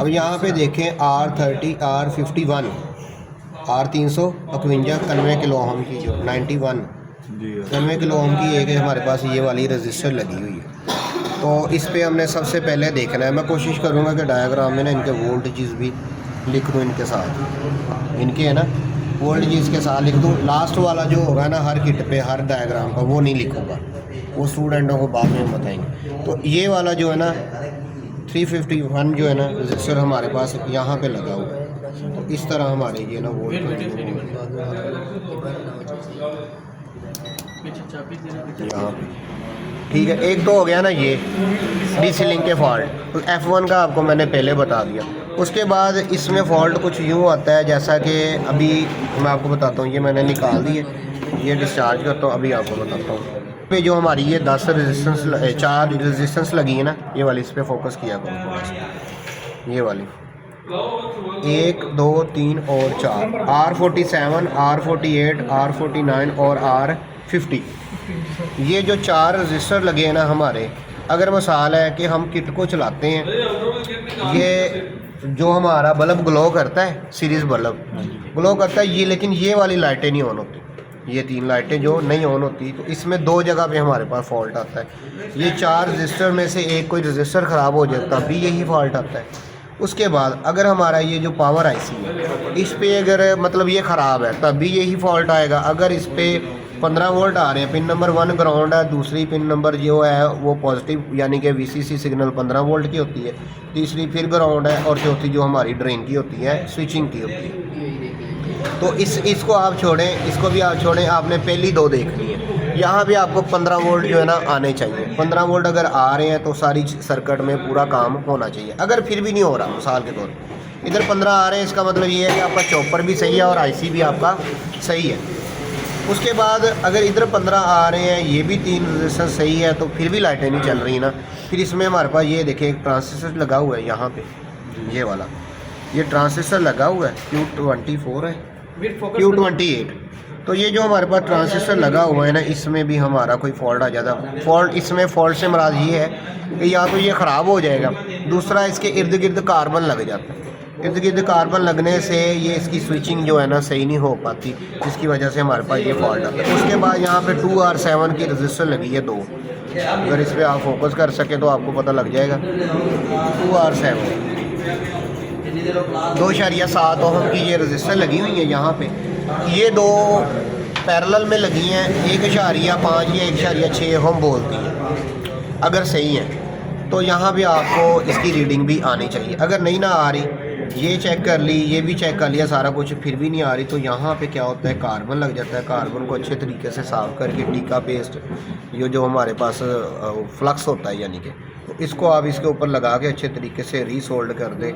अब यहाँ पे देखें R30 R51 R351 91 kilo ohm की जो 91 किलो ओम की एक हमारे पास ये वाली रजिस्टर लगी हुई है। तो इस पे हमने सबसे पहले देखना है, मैं कोशिश करूँगा कि डायग्राम में ना इनके वोल्टेज भी लिख दूँ इनके साथ, इनके है ना वोल्टेज के साथ लिख दूँ। लास्ट वाला जो होगा ना हर किट पे हर डायग्राम का वो नहीं लिखूँगा, वो स्टूडेंटों को बाद में बताएंगे। तो ये वाला जो है ना 351 जो है ना रजिस्टर हमारे पास यहाँ पे लगा हुआ है। तो इस तरह हमारे ये ना वोल्ट यहाँ पे ठीक है। एक तो हो गया ना ये डीसी लिंक के फॉल्ट, तो F1 का आपको मैंने पहले बता दिया। उसके बाद इसमें फॉल्ट कुछ यूँ आता है जैसा कि अभी मैं आपको बताता हूँ, ये मैंने निकाल दिए, ये डिस्चार्ज करता हूँ, अभी आपको बताता हूँ। पे जो हमारी ये 10 रेजिस्टेंस 4 रेजिस्टेंस लगी है ना, ये वाली इस पर फोकस किया करो थोड़ा सा, ये वाली 1 2 3 और 4 R47 R48 R49 और R50, ये जो 4 रजिस्टर लगे हैं ना हमारे, अगर मिसाल है कि हम किट को चलाते हैं, ये जो हमारा बल्ब ग्लो करता है, सीरीज़ बल्ब ग्लो करता है ये, लेकिन ये वाली लाइटें नहीं ऑन होती, ये 3 लाइटें जो नहीं ऑन होती, तो इसमें 2 जगह पे हमारे पास फॉल्ट आता है। ये 4 रजिस्टर में से एक कोई रजिस्टर ख़राब हो जाए तब भी यही फॉल्ट आता है। उसके बाद अगर हमारा ये जो पावर आईसी है इस पे अगर मतलब ये ख़राब है तब भी यही फॉल्ट आएगा। अगर इस पे 15 वोल्ट आ रहे हैं, पिन नंबर 1 ग्राउंड है, दूसरी पिन नंबर जो है वो पॉजिटिव यानी कि वीसीसी सिग्नल 15 वोल्ट की होती है, तीसरी फिर ग्राउंड है, और चौथी जो हमारी ड्रेन की होती है स्विचिंग की होती है। तो इसको आप छोड़ें, इसको भी आप छोड़ें, आपने पहली 2 देखनी है। यहाँ भी आपको 15 वोल्ट जो है ना आने चाहिए। 15 वोल्ट अगर आ रहे हैं तो सारी सर्किट में पूरा काम होना चाहिए। अगर फिर भी नहीं हो रहा, मिसाल के तौर पर इधर 15 आ रहे हैं, इसका मतलब ये है कि आपका चॉपर भी सही है और आईसी भी आपका सही है। उसके बाद अगर इधर 15 आ रहे हैं, ये भी 3 रेजिस्टेंस सही है, तो फिर भी लाइटें नहीं चल रही ना, फिर इसमें हमारे पास ये देखें एक ट्रांजिस्टर लगा हुआ है यहाँ पे, ये वाला ये ट्रांजिस्टर लगा हुआ है Q24 है Q28। तो ये जो हमारे पास ट्रांजिस्टर लगा हुआ है ना, इसमें भी हमारा कोई फॉल्ट आ जाता है। फॉल्ट इसमें फॉल्ट से मुराद ये है कि या तो ये ख़राब हो जाएगा, दूसरा इसके इर्द गिर्द कार्बन लग जाता है। इर्द गिर्द कार्बन लगने से ये इसकी स्विचिंग जो है ना सही नहीं हो पाती, जिसकी वजह से हमारे पास ये फॉल्ट आता है। उसके बाद यहाँ पे 2R7 की रजिस्टर लगी है 2, अगर इस पर आप फोकस कर सके तो आपको पता लग जाएगा। 2R7 2.7 ओम की ये रजिस्टर लगी हुई है यहाँ पे, ये 2 पैरेलल में लगी हैं, 1.5 या 1.6 ओम बोलती हैं। अगर सही है तो यहाँ भी आपको इसकी रीडिंग भी आनी चाहिए। अगर नहीं ना आ रही, ये चेक कर ली, ये भी चेक कर लिया सारा कुछ, फिर भी नहीं आ रही, तो यहाँ पे क्या होता है कार्बन लग जाता है। कार्बन को अच्छे तरीके से साफ़ करके टीका पेस्ट ये जो हमारे पास फ्लक्स होता है यानी कि, तो इसको आप इसके ऊपर लगा के अच्छे तरीके से रीसोल्ड कर दें।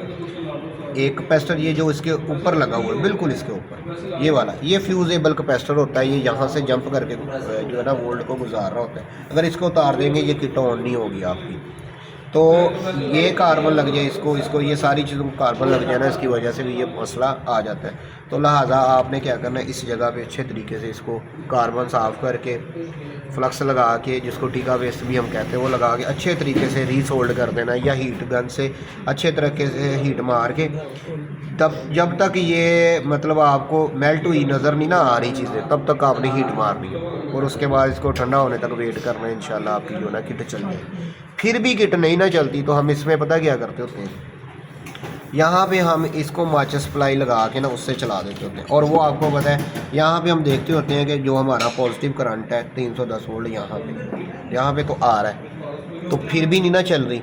एक कैपेसिटर ये जो इसके ऊपर लगा हुआ है बिल्कुल इसके ऊपर, ये वाला ये फ्यूजेबल कैपेसिटर होता है, ये यहाँ से जंप करके जो है ना वोल्ट को गुजार रहा होता है। अगर इसको उतार देंगे ये किट ऑन नहीं होगी आपकी। तो ये कार्बन लग जाए इसको ये सारी चीज़ों को कार्बन लग जाए ना, इसकी वजह से भी ये मसला आ जाता है। तो लिहाजा आपने क्या करना है, इस जगह पे अच्छे तरीके से इसको कार्बन साफ़ करके फ्लक्स लगा के, जिसको टीका वेस्ट भी हम कहते हैं, वो लगा के अच्छे तरीके से रीसोल्ड कर देना, या हीट गन से अच्छे तरीके से हीट मार के, तब जब तक ये मतलब आपको मेल्ट हुई नज़र नहीं ना आ रही चीज़ें, तब तक आपने हीट मारनी है। और उसके बाद इसको ठंडा होने तक वेट करना है, इंशाल्लाह आपकी जो ना किट चल जाए। फिर भी किट नहीं ना चलती तो हम इसमें पता क्या करते होते हैं, यहाँ पे हम इसको माचिस सप्लाई लगा के ना उससे चला देते होते हैं। और वो आपको पता है यहाँ पे हम देखते होते हैं कि जो हमारा पॉजिटिव करंट है 310 वोल्ट यहाँ पे तो आ रहा है, तो फिर भी नहीं ना चल रही,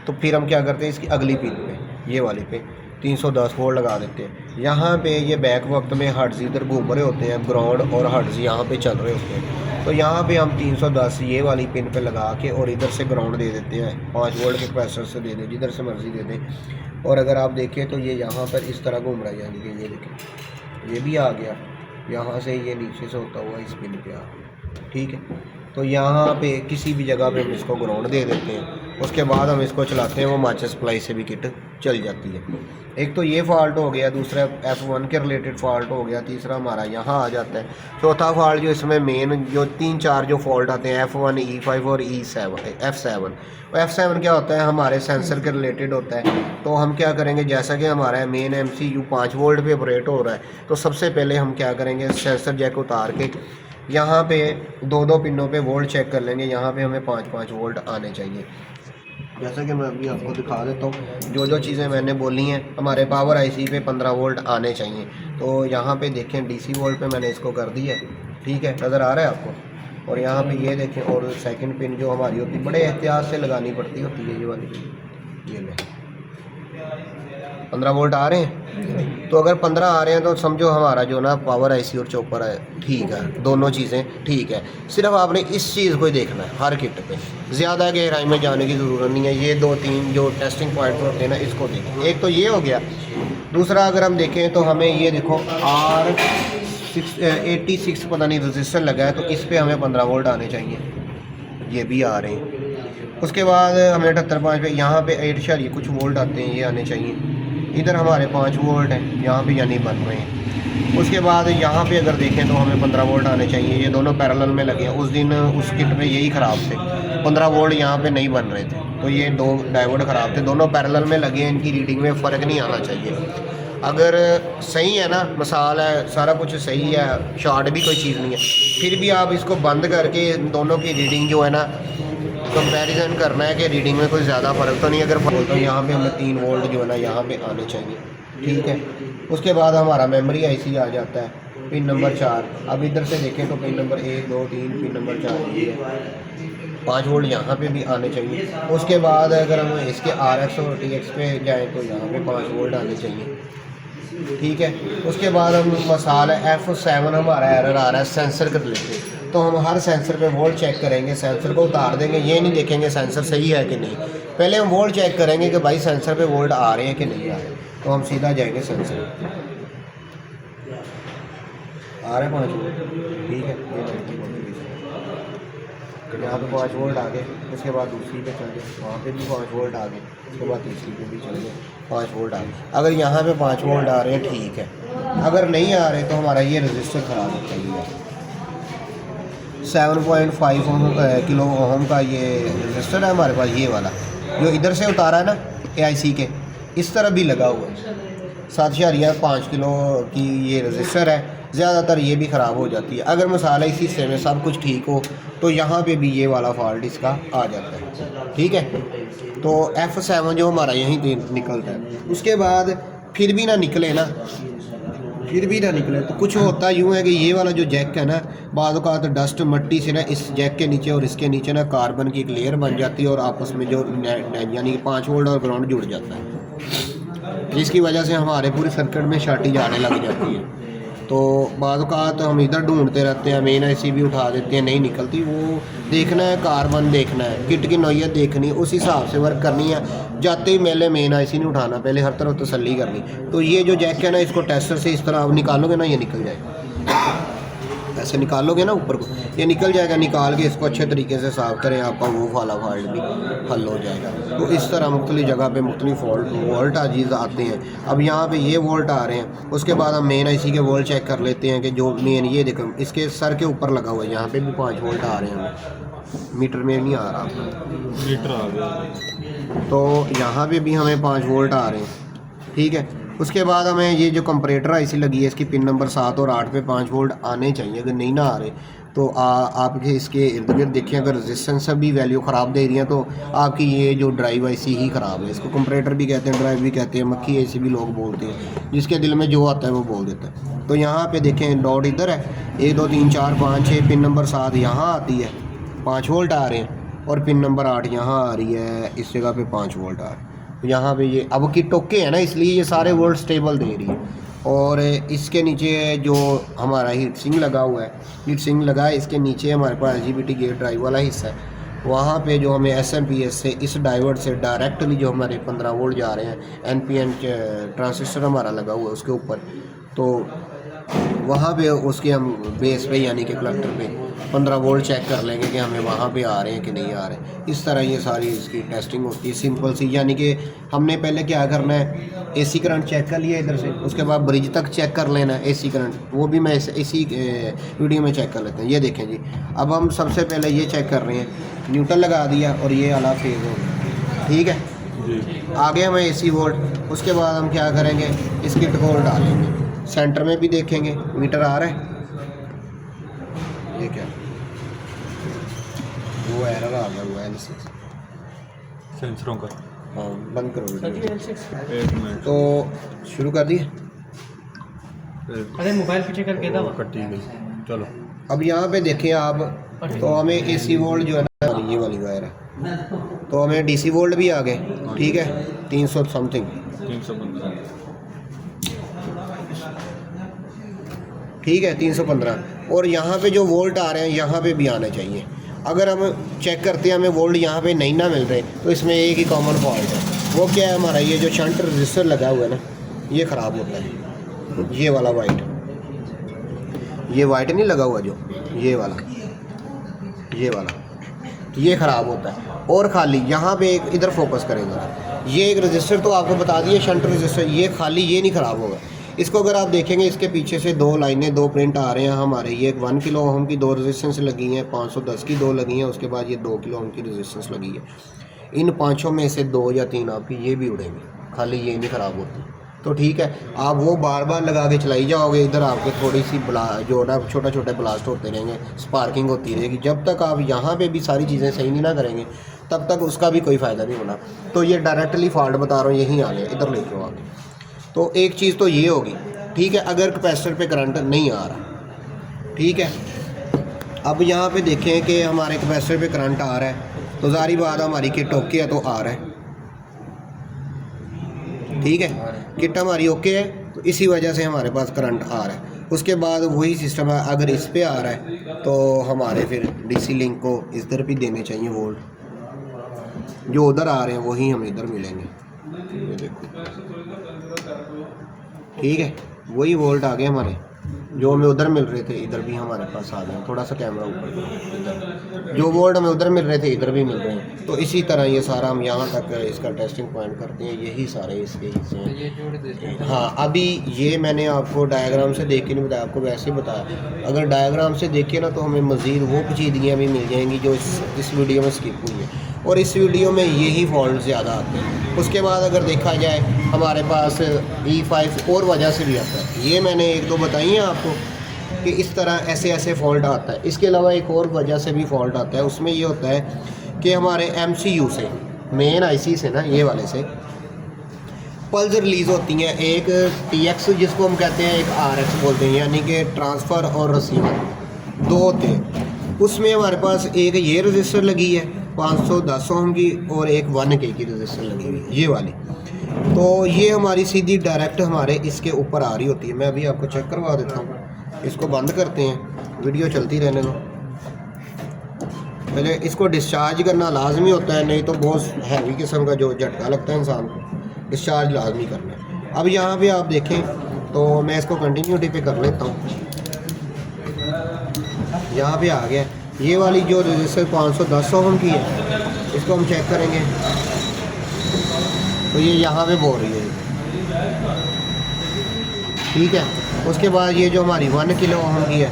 तो फिर हम क्या करते हैं, इसकी अगली पिन पे ये वाली पे 310 वोल्ट लगा देते हैं। यहाँ पे ये बैक वक्त में हर्ट्ज़ इधर घूम रहे होते हैं, ग्राउंड और हर्ट्ज़ यहाँ पे चल रहे होते हैं, तो यहाँ पे हम 310 ये वाली पिन पे लगा के और इधर से ग्राउंड दे देते हैं, 5 वोल्ट के कैपेसिटर से दे दें, जिधर से मर्ज़ी दे दें। और अगर आप देखें तो ये यहाँ पर इस तरह घूम रहा है, यानी कि ये देखें ये भी आ गया, यहाँ से ये नीचे से होता हुआ इस पिन पे आ गया, ठीक है। तो यहाँ पे किसी भी जगह पे हम इसको ग्राउंड दे देते हैं उसके बाद हम इसको चलाते हैं, वो माचिस सप्लाई से भी किट चल जाती है। एक तो ये फॉल्ट हो गया, दूसरा F1 के रिलेटेड फॉल्ट हो गया, तीसरा हमारा यहाँ आ जाता है। चौथा फॉल्ट जो इसमें मेन जो 3-4 जो फॉल्ट आते हैं F1, E5 और F7। F7 क्या होता है, हमारे सेंसर के रिलेटेड होता है। तो हम क्या करेंगे, जैसा कि हमारा मेन MCU 5 वोल्ट पे ऑपरेट हो रहा है, तो सबसे पहले हम क्या करेंगे, सेंसर जैक उतार के यहाँ पे 2-2 पिनों पे वोल्ट चेक कर लेंगे। यहाँ पे हमें 5-5 वोल्ट आने चाहिए। जैसा कि मैं अभी आपको दिखा देता हूँ, जो चीज़ें मैंने बोली हैं, हमारे पावर IC पे 15 वोल्ट आने चाहिए। तो यहाँ पे देखें DC वोल्ट पे मैंने इसको कर दिया है, ठीक है, नज़र आ रहा है आपको। और यहाँ पे ये देखें, और सेकंड पिन जो हमारी होती है बड़े एहतियात से लगानी पड़ती होती है, ये वाली, ये ले 15 वोल्ट आ रहे हैं। तो अगर 15 आ रहे हैं तो समझो हमारा जो ना पावर IC और चॉपर है ठीक है, दोनों चीज़ें ठीक है। सिर्फ आपने इस चीज़ को ही देखना है हर किट पे, ज़्यादा गहराई में जाने की ज़रूरत नहीं है। ये 2-3 जो टेस्टिंग पॉइंट होते हैं ना, इसको देखें। एक तो ये हो गया। दूसरा अगर हम देखें तो हमें ये देखो R86 पता नहीं रजिस्टर लगा है, तो इस पर हमें 15 वोल्ट आने चाहिए, ये भी आ रहे हैं। उसके बाद हमें 78.5 पे यहाँ पे 8 कुछ वोल्ट आते हैं, ये आने चाहिए। इधर हमारे 5 वोल्ट हैं, यहाँ पे यानी बन रहे हैं। उसके बाद यहाँ पे अगर देखें तो हमें 15 वोल्ट आने चाहिए। ये दोनों पैरेलल में लगे हैं। उस दिन उस किट में यही ख़राब थे, 15 वोल्ट यहाँ पे नहीं बन रहे थे, तो ये 2 डायोड ख़राब थे, दोनों पैरेलल में लगे हैं। इनकी रीडिंग में फ़र्क नहीं आना चाहिए। अगर सही है ना, मसाल है, सारा कुछ सही है, शॉर्ट भी कोई चीज़ नहीं है, फिर भी आप इसको बंद करके दोनों की रीडिंग जो है ना कंपैरिजन करना है कि रीडिंग में कोई ज़्यादा फ़र्क तो नहीं। अगर फ़र्क तो यहाँ पे हमें 3 वोल्ट जो है ना यहाँ पे आने चाहिए, ठीक है। उसके बाद हमारा मेमोरी IC आ जाता है, पिन नंबर 4। अब इधर से देखें तो पिन नंबर 1, 2, 3, पिन नंबर 4 ये है। 5 वोल्ट यहाँ पे भी आने चाहिए। उसके बाद अगर हम इसके RX और TX पे जाएँ तो यहाँ पे 5 वोल्ट आने चाहिए, ठीक है। उसके बाद हम मसाल है F7 हमारा एरर आ रहा है सेंसर के रिलेटेड। तो हम हर सेंसर पे वोल्ट चेक करेंगे, सेंसर को उतार देंगे, ये नहीं देखेंगे सेंसर सही है कि नहीं, पहले हम वोल्ट चेक करेंगे कि भाई सेंसर पे वोल्ट आ रहे हैं कि नहीं आ रहे। तो हम सीधा जाएंगे सेंसर, आ रहे 5 वोल्ट, ठीक है, यहाँ पे 5 वोल्ट आ गए। उसके बाद दूसरी पे चल गए, वहाँ पे भी 5 वोल्ट आ गए। उसके बाद तीसरी पे भी चल गए, 5 वोल्ट आ गए। अगर यहाँ पे 5 वोल्ट आ रहे हैं ठीक है, अगर नहीं आ रहे तो हमारा ये रजिस्टर ख़राब होता है। 7.5 किलो ओम का ये रजिस्टर है हमारे पास, ये वाला जो इधर से उतारा है ना AIC के, इस तरह भी लगा हुआ है। 7.5 किलो की ये रजिस्टर है। ज़्यादातर ये भी ख़राब हो जाती है। अगर मसाला इस हिस्से में सब कुछ ठीक हो तो यहाँ पे भी ये वाला फॉल्ट इसका आ जाता है, ठीक है। तो F7 जो हमारा यहीं निकलता है। उसके बाद फिर भी ना निकले तो कुछ होता यूँ है कि ये वाला जो जैक है ना, बाद औक़ात डस्ट मट्टी से ना इस जैक के नीचे और इसके नीचे ना कार्बन की एक लेयर बन जाती है और आपस में जो यानी 5 वोल्ट और ग्राउंड जुड़ जाता है, जिसकी वजह से हमारे पूरे सर्किट में शार्टेज आने लग जाती है। तो बाद औक़ात हम इधर ढूंढते रहते हैं, मेन IC भी उठा देते हैं, नहीं निकलती। वो देखना है, कार्बन देखना है, किट की नौइयत देखनी है, उस हिसाब से वर्क करनी है। जाते ही मेले मेन IC नहीं उठाना, पहले हर तरफ तसल्ली करनी। तो ये जो जैक है ना, इसको टेस्टर से इस तरह आप निकालोगे ना, ये निकल जाएगा। ऐसे निकालोगे ना ऊपर को, ये निकल जाएगा। निकाल के इसको अच्छे तरीके से साफ़ करें, आपका वो वाला फॉल्ट भी हल हो जाएगा। तो इस तरह मुख्तलिफ जगह पे मुख्तलिफ वोल्ट अजीज़ आते हैं। अब यहाँ पे ये वोल्ट आ रहे हैं। उसके बाद हम मेन IC के वोल्ट चेक कर लेते हैं कि जो मेन ये देखो इसके सर के ऊपर लगा हुआ है, यहाँ पे भी 5 वोल्ट आ रहे हैं। मीटर में नहीं आ रहा, मीटर आ गया। तो यहाँ पे भी हमें 5 वोल्ट आ रहे हैं, ठीक है। उसके बाद हमें ये जो कंपरेटर IC लगी है, इसकी पिन नंबर 7 और 8 पे 5 वोल्ट आने चाहिए। अगर नहीं ना आ रहे तो आपके इसके इर्द गिर्द देखें, अगर रेजिस्टेंस भी वैल्यू ख़राब दे रही है तो आपकी ये जो ड्राइव IC ही ख़राब है। इसको कंपरेटर भी कहते हैं, ड्राइव भी कहते हैं, मक्खी IC भी लोग बोलते हैं, जिसके दिल में जो आता है वो बोल देता है। तो यहाँ पे देखें डॉट इधर है, 1 2 3 4 5 6, पिन नंबर 7 यहाँ आती है, 5 वोल्ट आ रहे हैं, और पिन नंबर 8 यहाँ आ रही है, इस जगह पे 5 वोल्ट आ रहे हैं। तो यहाँ पे ये अब की टोके है ना, इसलिए ये सारे वोल्ट स्टेबल दे रही है। और इसके नीचे जो हमारा हीट सिंक लगा हुआ है, हीट सिंक लगा है, इसके नीचे हमारे पास IGBT गेट ड्राइव वाला हिस्सा है। वहाँ पे जो हमें SMPS से इस डायोड से डायरेक्टली जो हमारे 15 वोल्ट जा रहे हैं, NPN ट्रांजिस्टर हमारा लगा हुआ है उसके ऊपर। तो वहाँ पे उसके हम बेस पे यानी कि कलेक्टर पे 15 वोल्ट चेक कर लेंगे कि हमें वहाँ पे आ रहे हैं कि नहीं आ रहे हैं। इस तरह ये सारी इसकी टेस्टिंग होती है सिंपल सी, यानी कि हमने पहले क्या करना है, एसी करंट चेक कर लिया इधर से, उसके बाद ब्रिज तक चेक कर लेना है एसी करंट, वो भी मैं इसी वीडियो में चेक कर लेते हैं। ये देखें जी, अब हम सबसे पहले ये चेक कर रहे हैं, न्यूट्रल लगा दिया और ये आला फेज हो गया, ठीक है जी। आगे हमें एसी वोल्ट, उसके बाद हम क्या करेंगे, इसकी टकोल डालेंगे, सेंटर में भी देखेंगे मीटर आ रहा है, ये क्या वो एरर आ गया, हुआ L6 सेंसरों का। हाँ बंद करो वीडियो। एक मिनट, तो शुरू कर दिए। अरे मोबाइल पीछे करके था कटी गई। चलो अब यहाँ पे देखें आप, तो हमें एसी वोल्ट जो है ना, ये वाली वायर है, तो हमें डीसी वोल्ट भी आ गए, ठीक है 300 समथिंग, 315। ठीक है 315। और यहाँ पे जो वोल्ट आ रहे हैं यहाँ पे भी आने चाहिए। अगर हम चेक करते हैं हमें वोल्ट यहाँ पे नहीं ना मिल रहे, तो इसमें एक ही कॉमन फॉल्ट है, वो क्या है, हमारा ये जो शंट रजिस्टर लगा हुआ है ना, ये ख़राब होता है। ये वाला वाइट, ये वाइट नहीं लगा हुआ जो, ये वाला ये ख़राब होता है। और खाली यहाँ पे एक इधर फोकस करेगा, ये एक रजिस्टर तो आपको बता दिए शंट रजिस्टर, ये खाली ये नहीं ख़राब होगा। इसको अगर आप देखेंगे, इसके पीछे से 2 लाइनें 2 प्रिंट आ रहे हैं हमारे, ये 1 किलो ओम की 2 रेजिस्टेंस लगी हैं, 510 की 2 लगी हैं, उसके बाद ये 2 किलो ओम की रेजिस्टेंस लगी है। इन 5 में से 2 या 3 आपकी ये भी उड़ेंगे, खाली ये नहीं ख़राब होती। तो ठीक है, आप वो बार बार लगा के चलाई जाओगे, इधर आपके थोड़ी सी जो ना छोटा छोटे ब्लास्ट होते रहेंगे, स्पार्किंग होती रहेगी। जब तक आप यहाँ पे भी सारी चीज़ें सही नहीं ना करेंगे, तब तक उसका भी कोई फ़ायदा नहीं होना। तो ये डायरेक्टली फॉल्ट बता रहा हूँ, यहीं आने इधर लेके आओ आगे। तो एक चीज़ तो ये होगी, ठीक है, अगर कैपेसिटर पे करंट नहीं आ रहा, ठीक है। अब यहाँ पे देखें कि हमारे कैपेसिटर पे करंट आ रहा है, तो ज़ाहिर बात हमारी किट ओके है तो आ रहा है, ठीक है, किट हमारी ओके है, तो इसी वजह से हमारे पास करंट आ रहा है। उसके बाद वही सिस्टम है, अगर इस पे आ रहा है तो हमारे फिर डीसी लिंक को इधर भी देने चाहिए वोल्ट, जो उधर आ रहे हैं वही हमें इधर मिलेंगे, ये देखो, ठीक है, वही वोल्ट आ गए हमारे, जो हमें उधर मिल रहे थे इधर भी हमारे पास आ गए। थोड़ा सा कैमरा ऊपर करो, इधर जो वोल्ट हमें उधर मिल रहे थे इधर भी मिल रहे हैं। तो इसी तरह ये सारा हम यहाँ तक इसका टेस्टिंग पॉइंट करते हैं, यही सारे इसके हिस्से हैं। हाँ, अभी ये मैंने आपको डायग्राम से देख के नहीं बताया, आपको वैसे ही बताया। अगर डायग्राम से देखिए ना, तो हमें मज़ीद वो पेचीदगियाँ भी मिल जाएंगी जो इस वीडियो में स्किप हुई है, और इस वीडियो में यही फॉल्ट ज़्यादा आते हैं। उसके बाद अगर देखा जाए हमारे पास E5 और वजह से भी आता है, ये मैंने 1-2 बताई हैं आपको कि इस तरह ऐसे ऐसे फॉल्ट आता है। इसके अलावा एक और वजह से भी फॉल्ट आता है, उसमें ये होता है कि हमारे MCU से, मेन IC से ना, ये वाले से पल्स रिलीज़ होती हैं, एक TX जिसको हम कहते हैं, एक RX बोलते हैं, यानी कि ट्रांसफ़र और रिसीवर 2 होते हैं। उसमें हमारे पास एक ये रजिस्टर लगी है 510 ओम की, और एक 1K की रजिस्टर लगी हुई है, ये वाली। तो ये हमारी सीधी डायरेक्ट हमारे इसके ऊपर आ रही होती है। मैं अभी आपको चेक करवा देता हूँ, इसको बंद करते हैं, वीडियो चलती रहने दो। पहले इसको डिस्चार्ज करना लाजमी होता है, नहीं तो बहुत हैवी किस्म का जो झटका लगता है इंसान को, डिस्चार्ज लाजमी करना है। अब यहाँ पे आप देखें, तो मैं इसको कंटिन्यूटी पे कर लेता हूँ, यहाँ पे आ गया। ये वाली जो रजिस्टर 510 ओम की है, इसको हम चेक करेंगे, तो ये यहाँ पे बोल रही है, ठीक है। उसके बाद ये जो हमारी 1 किलो ओम की है,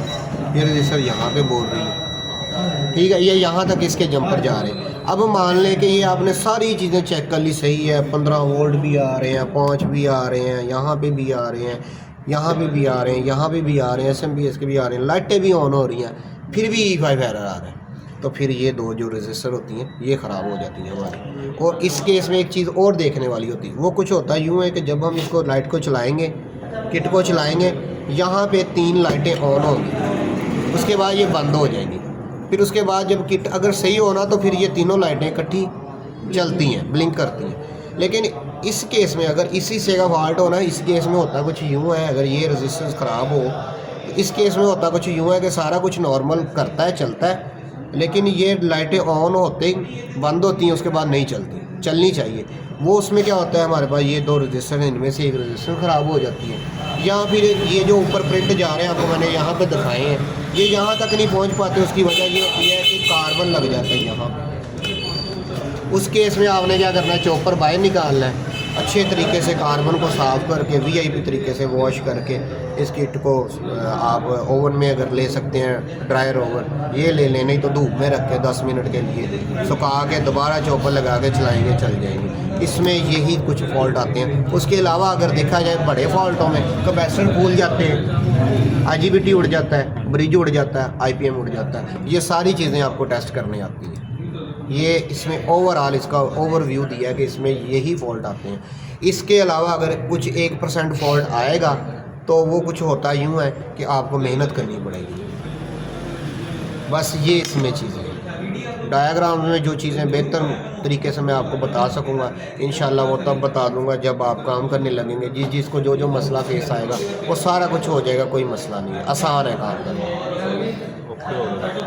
ये रजिस्टर यहाँ पे बोल रही है, ठीक है। ये यहाँ तक इसके जंपर जा रहे हैं। अब मान लें कि ये आपने सारी चीज़ें चेक कर ली, सही है, 15 वोल्ट भी आ रहे हैं, 5 भी आ रहे हैं, यहाँ पे भी आ रहे हैं, यहाँ पे भी आ रहे हैं, यहाँ पे भी आ रहे हैं, SMPS के भी आ रहे हैं, लाइटें भी ऑन हो रही हैं, फिर भी E5 एरर आ रहा है। तो फिर ये 2 जो रजिस्टर होती हैं ये ख़राब हो जाती हैं हमारी। और इस केस में एक चीज़ और देखने वाली होती है, वो कुछ होता है यूँ है कि जब हम इसको लाइट को चलाएँगे, किट को चलाएँगे, यहाँ पे 3 लाइटें ऑन होंगी, उसके बाद ये बंद हो जाएंगी। फिर उसके बाद जब किट अगर सही होना, तो फिर ये तीनों लाइटें इकट्ठी चलती हैं, ब्लिंक करती हैं। लेकिन इस केस में अगर इसी से का फॉल्ट होना, इस केस में होता कुछ यूँ है, अगर ये रेजिस्टेंस ख़राब हो, तो इस केस में होता कुछ यूँ है कि सारा कुछ नॉर्मल करता है, चलता है, लेकिन ये लाइटें ऑन होते ही बंद होती हैं, उसके बाद नहीं चलती, चलनी चाहिए। वो उसमें क्या होता है, हमारे पास ये 2 रजिस्टर हैं, इनमें से एक रजिस्टर ख़राब हो जाती है, या फिर ये जो ऊपर प्रिंट जा रहे हैं आपको मैंने यहाँ पे दिखाए हैं, ये यहाँ तक नहीं पहुँच पाते। उसकी वजह ये होती है कि कार्बन लग जाता है यहाँ पे। उस केस में आपने क्या करना है, चॉपर बाहर निकालना है, अच्छे तरीके से कार्बन को साफ़ करके वीआईपी तरीके से वॉश करके इस किट को आप ओवन में अगर ले सकते हैं, ड्रायर ओवन ये ले लें, नहीं तो धूप में रख के 10 मिनट के लिए सुखा के दोबारा चॉपर लगा के चलाएंगे, चल जाएंगे। इसमें यही कुछ फॉल्ट आते हैं। उसके अलावा अगर देखा जाए बड़े फॉल्टों में कैपेसिटर फूल जाते हैं, आईजीबीटी उड़ जाता है, ब्रिज उड़ जाता है, आईपीएम उड़ जाता है, ये सारी चीज़ें आपको टेस्ट करने आती हैं। ये इसमें ओवरऑल इसका ओवरव्यू दिया है कि इसमें यही फॉल्ट आते हैं। इसके अलावा अगर कुछ 1% फॉल्ट आएगा तो वो कुछ होता यूँ है कि आपको मेहनत करनी पड़ेगी। बस ये इसमें चीज़ें हैं। डायग्राम में जो चीज़ें बेहतर तरीके से मैं आपको बता सकूँगा इंशाल्लाह वो तब बता दूँगा जब आप काम करने लगेंगे। जिसको जो मसला फेस आएगा वो सारा कुछ हो जाएगा, कोई मसला नहीं है, आसान है काम करना। ओके हो गया।